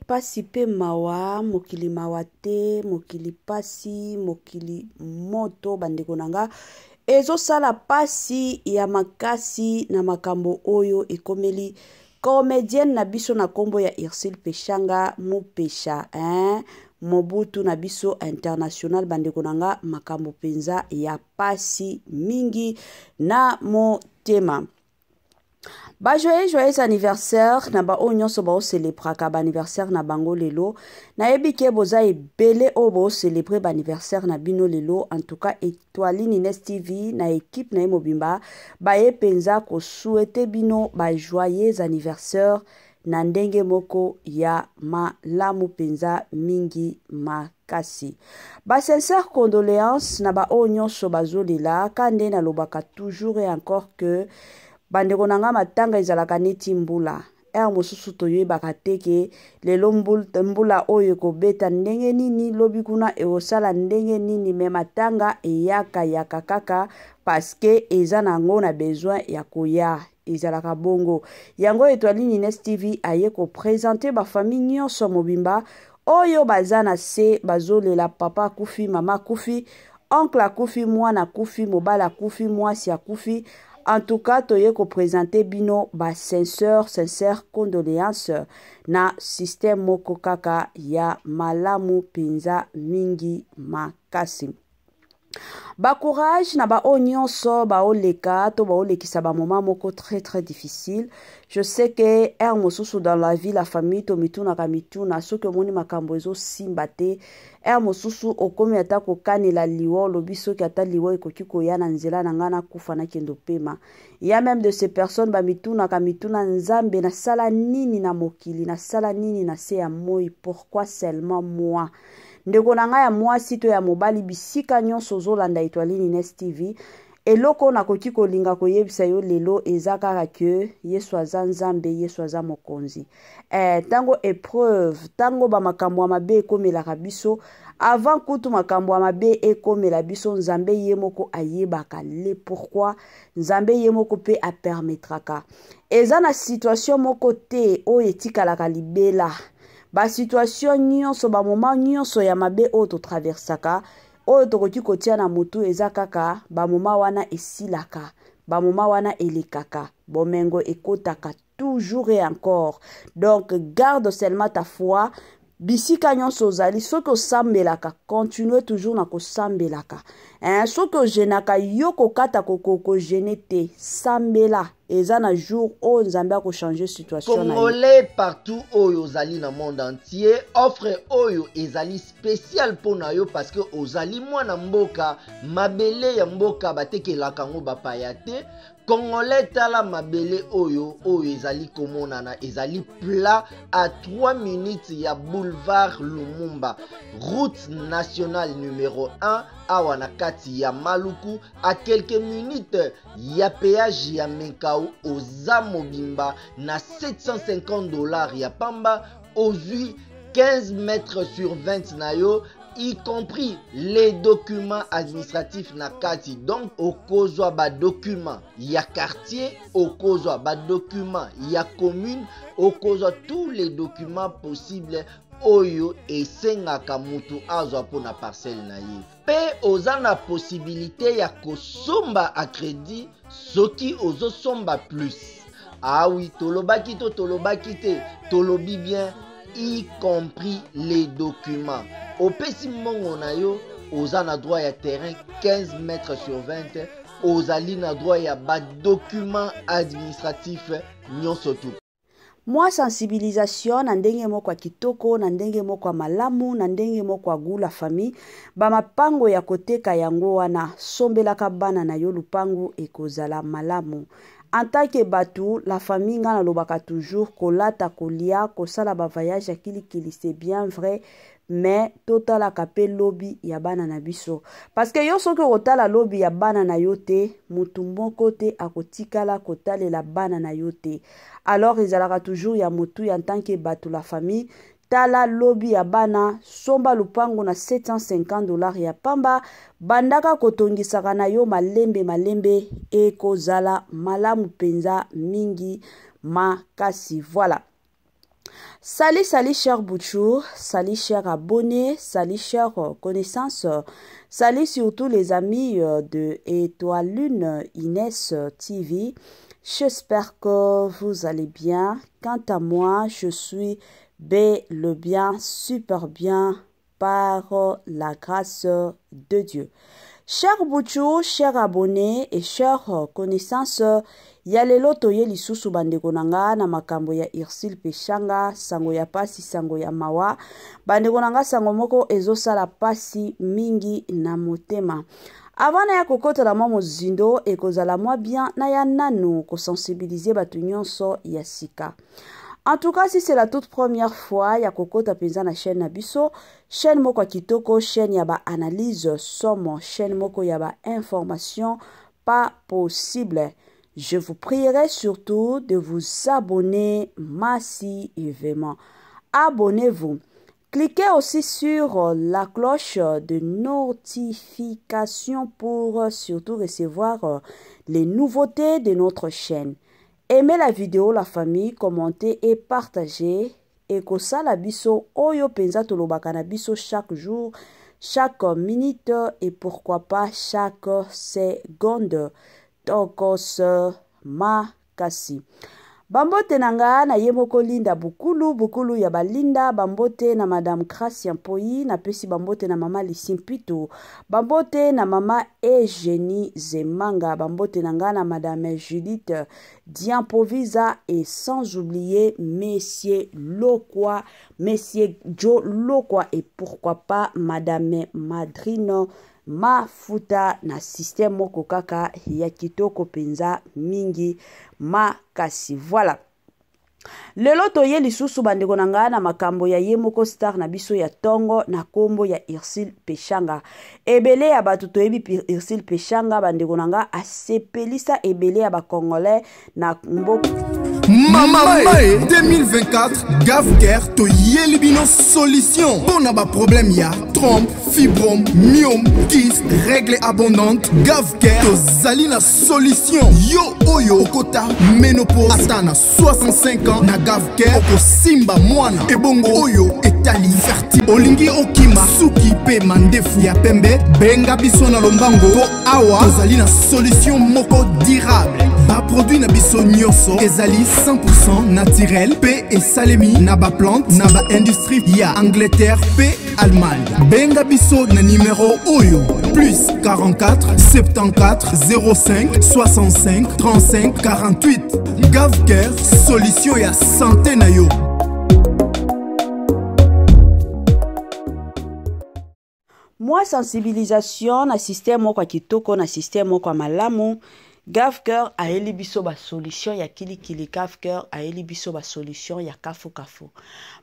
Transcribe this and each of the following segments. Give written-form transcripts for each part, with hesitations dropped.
pasi pe mawa mokili mawa te mokili pasi mokili moto bandeko nanga ezo sala pasi ya makasi na makambo oyo ekomeli comédienne na biso na kombo ya Ursule Peshanga Mupesha Mobutu na biso international bandeko nanga makambo penza ya pasi mingi na motema. Joyeux anniversaire na ba onyo so ba célébrer ka ba anniversaire na bango lelo na ebike boza ebele o bo célébrer ba anniversaire na bino lelo. En tout cas Étoiline Ines TV na équipe na mobimba ba epenza ko souhaiter bino ba joyeux anniversaire na ndenge moko ya malamu penza mingi makasi. Ba sincère condoléances na ba onyo so bazolela kande na lobaka toujours et encore que bandeko nanga matanga ezalaka neti mbula mosusu toyebaka teke lelo mbula oyo kobeta ndenge nini lobi kuna eosala ndenge nini me matanga eyaka kaka paske eza nango na besoin ya koya ezalaka bongo yango Étoiline Ines TV aye ko présenter ba famille nyonso mobimba oyo bazana se bazolela papa kufi mama kufi oncle kufi mwana kufi mobala kufi mwasi akufi. En tout cas, toye ko présenter bino ba sincère condoléances na système moko kaka ya malamu penza mingi makasi. Ba courage na ba onyonso ba oleka to ba olekisa ba moment moko très difficile. Je sais que mosusu dans la vie la famille to mituna ka mituna soki moni makambo ezo simbate mosusu okomi ata ko kanela liwo lobi soki ata liwo ekoki koya na nzela na ngana kufa na kendo pema. Il y a même de ces personnes ba mituna ka mituna nzambe na sala nini na mokili na sala nini na se ya moi, pourquoi seulement moi? Ndeko na nga ya mwasi to ya mobali bisika nyonso zolanda Étoiline Ines TV eloko na koki kolinga koyebisa yo lelo ezakaka ke Yesu aza nzambe Yesu aza mokonzi. Tango épreuve tango ba makambo ya mabe ekomelaka biso avant kutu makambo ya mabe ekomela biso nzambe ye moko ayebaka le pourquoi nzambe ye moko pe a permettraka eza na situation moko te oyo etikalaka libela. Ba situation nyonso ba moment nyonso ya mabe o to traversaka oyo tokoki kotia na mutu eza kaka ba moment wana esilaka ba moment wana elekaka bomengo ekotaka toujours et encore. Donc garde seulement ta foi bisika nyonso ozali soki osambelaka continue toujours na kosambelaka soki ojenaka yo kokata kokoko jene te sambela eza na jour oyo nzambe akochanger situation na Congolais partout oyo ozali na monde entier offre oyo ezali spécial pona yo parce que ozali mwana mboka mabele ya mboka batekelaka ngo bapaya te. Congolais tala mabele oyo ezali komonana ezali plat à 3 minutes ya boulevard Lumumba route nationale numéro 1 awa na kati ya Maluku à quelques minutes ya péage ya Menkau oza mobimba na $750 ya pamba ozui 15 mètres sur 20 na yo y compris les documents administratifs na kati. Donc okozwa ba documents ya quartier, okozwa ba documents ya commune, okozwa tous les documents possibles oyo esengaka mutu azwa pona parcelle na ye. Pe oza na possibilité ya kosomba a crédit soki ozo somba plus. Ah oui, tolobaki te, tolobi bien y compris les documents. Opesi mbongo na yo oza na droit ya terrain 15 mètres sur 20 ozali na droit ya ba document administratif nyonso tu. Moi sensibilisation na ndenge moko ya kitoko na ndenge moko ya malamu na ndenge moko ya gula famille ba mapango ya koteka yango wana sombelaka bana na yo lupangu ekozala malamu. En tant que batu, la famille nga lobaka toujours kolata kolia kosala ba voyage ya kilikili c'est bien vrai mais total akape lobby ya bana na biso parce que yo soki otala lobby ya bana na yo te mutu moko te akotikala kotalela bana na yo te. Alors ezalaka toujours ya mutu en tant que batu la famille tala lobby ya bana somba lupango na $750 ya pamba bandaka kotongisaka na yo malembe ekozala malamu penza mingi makasi. Voilà. Salut, salut, chers Bouchou, salut, chers abonnés, salut, chers connaissances, salut surtout les amis de Étoile Lune Inès TV. J'espère que vous allez bien. Quant à moi, je suis le bien, super bien, par la grâce de Dieu. Chers Bouchou, chers abonnés et chers connaissances, ya lelo toye lisusu bandeko nanga na makambo ya Ursule Peshanga, sango ya pasi, sango ya mawa. Bandeko nanga sango moko ezosala pasi mingi na motema. Avant na ya kokota la mwa zindo ekozala mwa bien na ya nanu ko sensibiliser batu nyonso ya sika. En tout cas, si c'est la toute première fois, ya kokota penza na chaîne Nabiso, chaîne moko kitoko, chaîne yaba analyse somme, chaîne moko yaba information pas possible. Je vous prierai surtout de vous abonner massivement. Abonnez-vous. Cliquez aussi sur la cloche de notification pour surtout recevoir les nouveautés de notre chaîne. Aimez la vidéo, la famille, commentez et partagez. Et que ça la biso, oyo penza tolobaka na biso chaque jour, chaque minute et pourquoi pas chaque seconde. Tokos makasi. Bambote nanga na yemoko linda bukulu ya balinda. Bambote na madame Gracia Mpoi, na pesi bambote na mama Lisimpito. Bambote na mama Eugénie Zemanga. Bambote nanga na madame Judith Diampovisa. Et sans oublier Messieurs Lokwa, Messieurs Joe Lokwa et pourquoi pas madame Madrino Mafuta na système moko kaka ya kitoko penza mingi makasi. Voilà. Lelo toye lisusu bandeko nanga na makambo ya yemoko star na biso ya tongo na kombo ya Ursule Peshanga. Ebele ya batu toyebi Ursule Peshanga bandeko nanga asepelisa ebele ya ba congolais na mboka. Mama 2024 Gavker to yelibino solution. Bon aba problème ya trompe, fibrome, myome, kyste, règle abondante. Gavker to zali na solution. Yo oyo kota ménopause atana 65 ans na Gavker oko simba mwana ebongo oyo etali fertile. Olingi okima suki pe mandefu ya pembe benga biso na lombango po awa tozali na solution moko durable. Ba produit na biso nyonso ezali 100% naturel pe esalemi na ba plante na ba industrie ya Angleterre pe Allemagne. Benga biso na numéro oyo plus 44 74 05 65 35 48. Gavker solution ya santé na yo. Moi sensibilisation na système moko kitoko na système moko malamu. Gavker a elibiso ba solution ya kilikili. Gavker a elibiso ba solution ya kafu.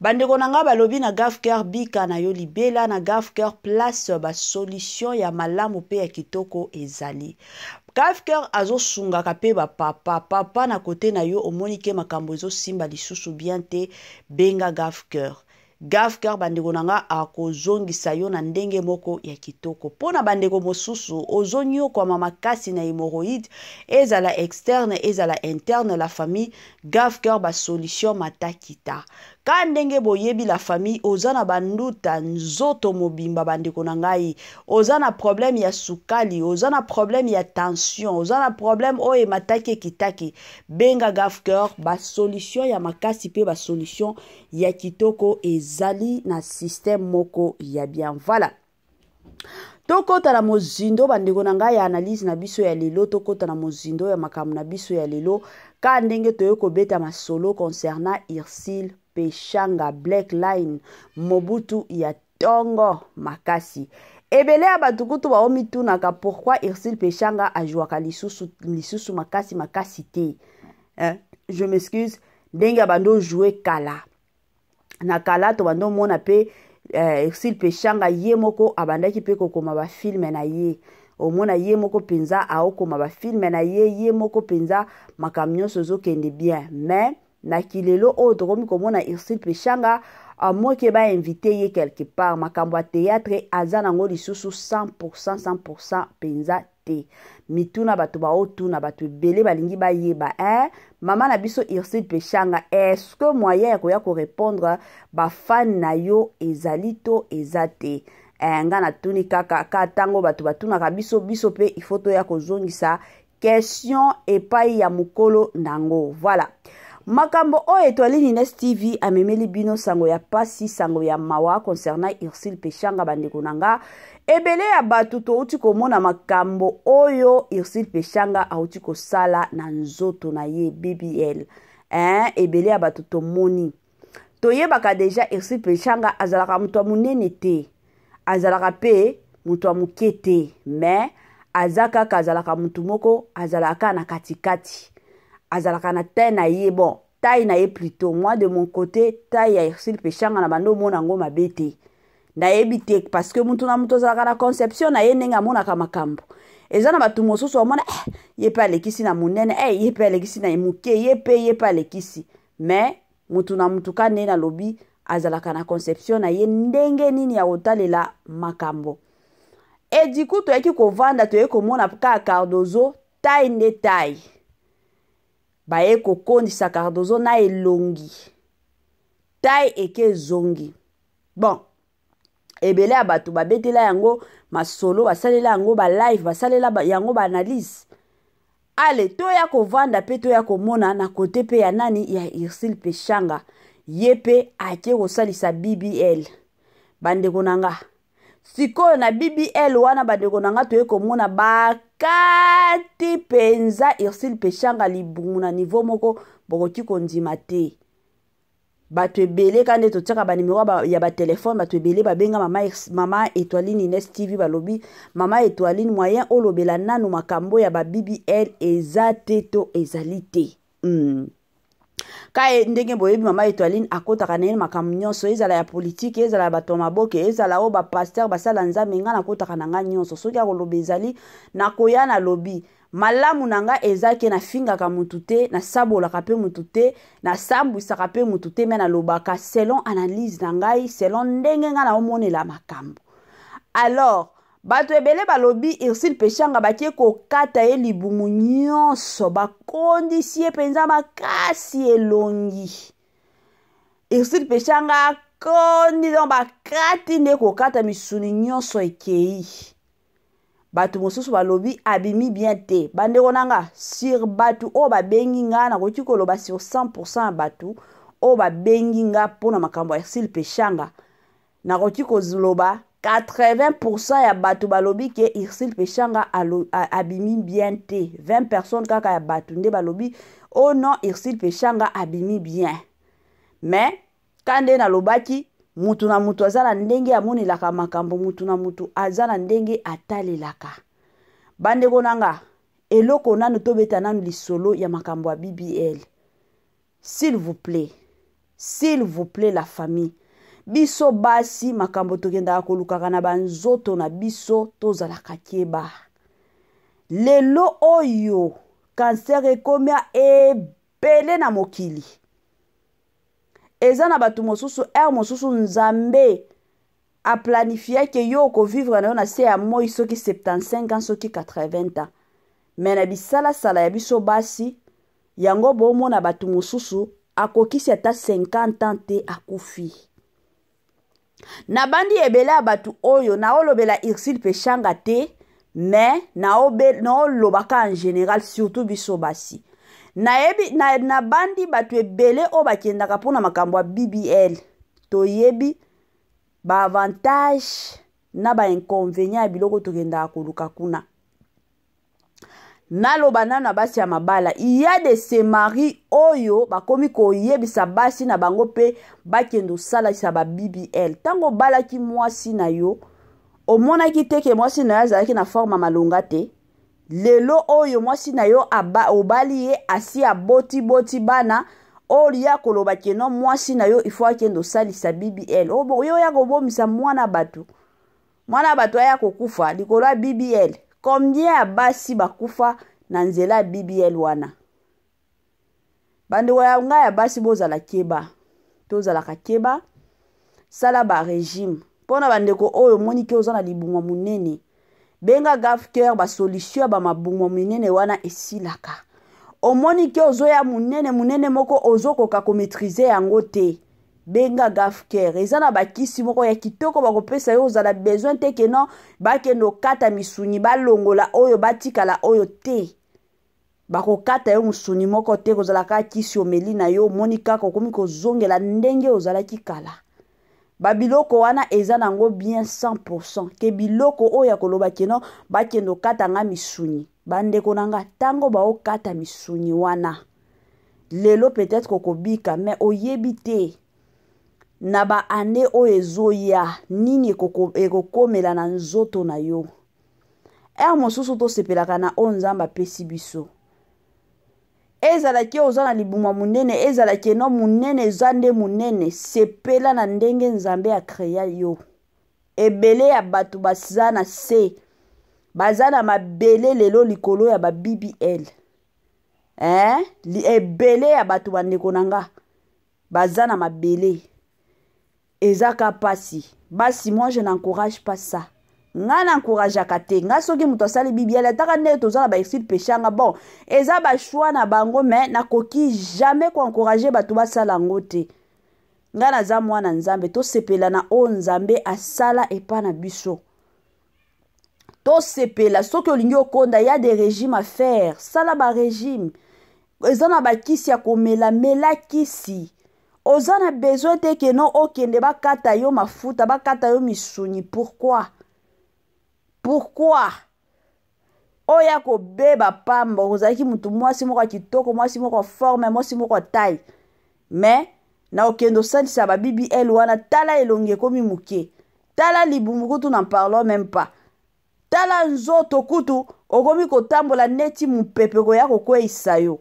Bandeko nanga balobi na Gavker bika na yo libela na Gavker place ba solution ya malamu pe ya kitoko ezali. Gavker azo sunga kape ba papa na kote na yo omonike makambo ezo simba lisusu bien te benga Gavker. Gavker bandeko nanga akozongisa yo na ndenge moko ya kitoko. Pona bandeko mosusu ozonyo kwa mamakasi na hémorroïde ezala externe ezala interne la famille Gavker ba solution matakita. Ka ndenge boyebi la famille ozana banduta nzoto mobimba bandeko nangai ozana problème ya sukali ozana problème ya tension ozana problème oye mataki kitaki benga Gavker ba solution ya makasi pe ba solution ya kitoko ezali na système moko ya bien. Voilà. Tokota na mozindo bandeko nanga ya analyse na biso ya lelo tokota na mozindo ya makamu na biso ya lelo ka ndenge toyoko beta masolo concernant Ursule Peshanga Black Line Mobutu ya tongo makasi. Ebele ya batukutu ba omitunaka pourquoi Ursule Peshanga ajouaka lisusu makasi te. Je m'excuse. Ndenge bando jouer kala. Na kala to bando mona pe Ursule Peshanga ye moko abandaki pe kokoma ba film na ye. Omona ye moko penza aokoma ba film na ye moko penza makamnyo sozo kende bien. Mais na kilelo o tokomi komona Ursule Peshanga à moins que ba invité quelque part makambo théâtre azana ngo lisusu 100% penza te mituna batu ba otuna batu belé balingi ba yeba mama na biso Ursule Peshanga est-ce que moyen ya koya ko répondre ba fan na yo ezalito ezate nga na tuni kaka tango batu batuna ka biso pe il faut to ya ko zongisa question epai ya mukolo nango voilà. Makambo o Étoile Nines TV amemeli bino sango ya pasi sango ya mawa concernant Ursule Peshanga bandeko nanga ebele ya batu to uti komona makambo oyo Ursule Peshanga auti ko sala na nzoto na ye BBL ebele ya batu to moni to yebaka deja Ursule Peshanga azalaka mutu munene te azalaka pe mutu mukete mais azaka kazalaka mutu moko azalaka na katikati azalaka na taille na ye bon taille na ye plutôt moi de mon côté taille ya Ursule Peshanga na bando mona ngo mabete na yebite parce que mutu na mutu azalaka na conception na ye nenga mona ka makambo ezana batu mosusu mona ye pa lekisi na munene ye pa lekisi na muke ye pa lekisi mais mutu na mutu ka ne na lobi azalaka na conception na ye ndenge nini ya otalela makambo et du coup to yaki ko vanda to yeki komona ka Cardozo taille ne taille baye kokondisa Cardozo na elongi taille eke zongi bon ebele ya batu babetela yango masolo basalela yango ba live basalela yango ba analyse ale to ya kovanda pe to ya komona na kote pe ya nani ya Ursule Peshanga yepe ake kosalisa BBL bandeko nanga sikoyo na BBL wana bandeko nanga to komona bakati penza Ursule Peshanga libungu na niveau moko bokoki kondima te bato ebele kande to tsaka ba numero ya ba téléphone bato ebele babenga mama Étoile Nines TV balobi mama Étoile moyen olobela nanu makambo ya ba BBL ezate to ezalite ka ndenge boyebi mama Étoile akotaka na makambo nyonso ezala ya politique ezala bato maboke ezala o ba pasteur basala nzambe nga na kotaka na nga nyonso soki akoloba ezali na koya na lobi malamu nanga ezake na finga ka mutute na sabola ka pe mutute na sambu saka pe mutute me na lobaka selon analyse nangai selon ndenge nga na omonela makambo alors bato ebele balobi Ursule Peshanga bakie ko kata ye libumu nyonso bakondisie penza makasi elongi Ursule Peshanga kondi don bakati nde ko kata misuni nyonso ekei batu mosusu balobi abimi bien te bandeko nanga sur batu o babengi nga na koki koloba sur 100% batu o babengi nga pona makambo ya Ursule Peshanga na koki kozloba 80% ya batu balobi ke Ursule Peshanga abimi bien te 20 personnes kaka ya batu nde balobi oh non Ursule Peshanga abimi bien mais kande na lobaki mutu na mutu azala ndenge amonelaka makambo mutu na mutu azala ndenge atalelaka bandeko nanga eloko nanu tobeta nanu lisolo ya makambo ya BBL s'il vous plaît la famille biso basi makambo tokenda kolukaka na banzoto na biso tozalaka keba lelo oyo cancer ekomia ebele na mokili eza na batu mosusu mosusu nzambe a planifié ke yo ko vivre na yo na se ya moi soki 75 ans soki 80 ans mais na bisala sala ya biso basi yango bomo na batu mosusu akokisi ata 50 ans te akufi na bandi ebele ya batu oyo na olobela Ursule Peshanga te mais na olobaka en général surtout biso basi na bandi batu ebele o bakendaka pona makambo ya BBL toyebi ba avantage na ba inconvénient ya biloko tokendaka koluka kuna naloba nana basi ya mabala il y a de ces maris oyo bakomi koyebisa basi na bango pe bakendo salisa ba BBL tango balaki mwasi na yo omonaki teke mwasi na yo azalaki na forme malonga te lelo oyo mwasi na yo obali ye asi aboti bana olia koloba keno mwasi na yo ifo akendo salisa BBL yo ya kobomisa mwana bato aya kokufa likolo ya BBL combien ya basi bakufa na nzela BBL wana bandeko ya ngai ya basi bozala keba tozalaka keba sala ba régime pona bandeko oyo moni ke ozana libumwa munene benga gafker ba solution ba mabumwa munene wana esilaka omoni ke ozoya munene moko ozokoka ko maîtriser yango te benga gafker ezana bakisi moko ya kitoko bakopesa yo ozala besoin te ke non bakendo kata misuni balongola oyo batikala oyo te bakokata yo musuni moko te kozala ka kisi omeli na yo omoni kaka okomi kozongela ndenge ozalaki kala babiloko wana eza nango bien 100% ke biloko oyo ya koloba keno bakendo kata nga misuni bandeko nanga tango baokata misuni wana lelo peut-être kokobika mais oyebi te na ba ane oyo ezoya nini ekokomela na nzoto na yo mosusu tosepelaka na oyo Nzambe apesi biso ezalaki ozana libumwa munene ezalaki no munene eza nde munene sepela na ndenge Nzambe akreya yo ebele ya bato baza na se baza na mabele lelo likolo ya ba BBL ebele ya bato bandeko nanga baza na mabele ezaka pasi basi moi je n'encourage pas ça nga n'encourage akate nga soki muto asali bibiele ataka nde tozala ba exil peshanga bon eza ba choix na bango mais nakoki jamais ko encourager bato basala ngo te nga naza mwana Nzambe tosepela na o Nzambe asala epa na biso tosepela soki olingi okonda ya des régimes à faire sala ba régime eza na bakisi ya komela mela kisi ozana besoin te ke non okende bakata yo mafuta bakata yo misuni pourquoi oya ko beba pamba ozalaki mutu mwasi moko kitoko mwasi moko forme mwasi moko taille mais na okendo salisa ba BBL wana tala elonge komi muke tala libumu kutu n'en parlons même pas tala nzoto kutu okomi kotambola neti mupepe koya kokweisa yo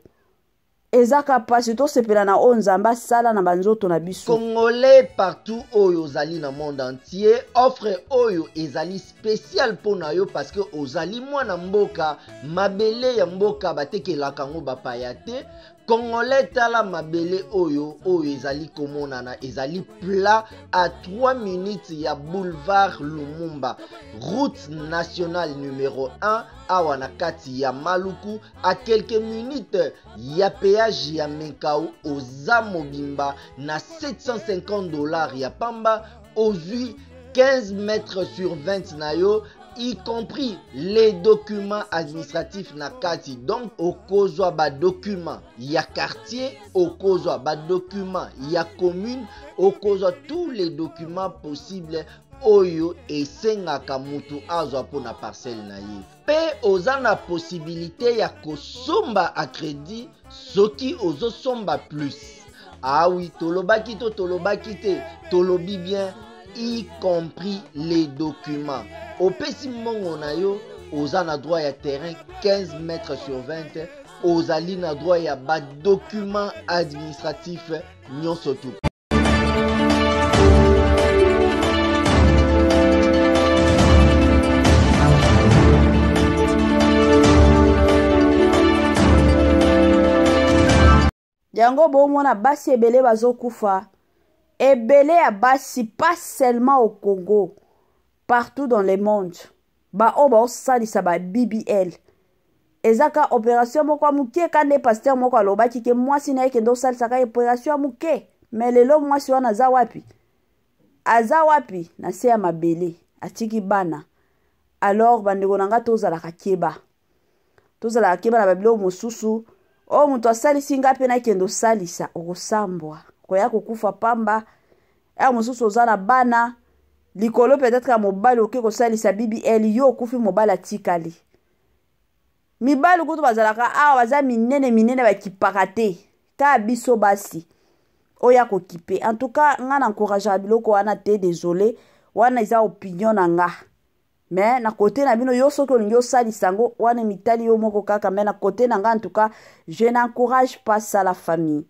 ezaka pasi tosepela na o Nzambe asala na banzoto na biso. Congolais partout oyo ozali na monde entier offre oyo ezali spécial pona yo parce que ozali mwana mboka mabele ya mboka batekelaka ngo bapaya te. Congolais tala mabele oyo ezali komonana ezali plat à 3 minutes ya boulevard Lumumba route nationale numéro 1 awa na kati ya Maluku à quelques minutes ya péage ya Menkau oza mobimba na $750 ya pamba ozui 15 mètres sur 20 na yo y compris les documents administratifs na kati donc okozwa ba documents ya quartier okozwa ba documents ya commune okozwa tous les documents possibles oyo esengaka mutu azwa pona parcelle na ye pe oza na possibilité ya kosomba a crédit soki ozosomba plus ah oui tolobaki te tolobi bien y compris les documents opesi mongo na yo oza na droit ya terrain 15 mètres sur 20 ozali na droit ya ba documents administratifs nyonso tu yango bomona basi ebele bazokufa ebele ya basi pas seulement au Congo partout dans le monde osalisa ba BBL ezaka opération moko muke kande pasteur moko alobaki ke mwasi na yeke ndo salisa ka opération muke mais lelo mwasi wana aza wapi na se ya mabele atiki bana alors bandeko nanga tozala keba na babilo mosusu o mutu asalisi nga pe na kendo salisa okosambwa koya kokufa pamba mosusu oza na bana likolo peut-être ka mobali oke kosalisa BBL yo okufi mobali atikali mibali kutu bazalaka awa baza minene bakipaka te ka biso basi oya kokipe en tout cas nga na encourage biloko wana te désolé wana eza opinion na nga mais na côté na bino yo soki olingi osalisa ngo wana mitali yo moko kaka mais na côté na nga en tout cas je n'encourage pas ça la famille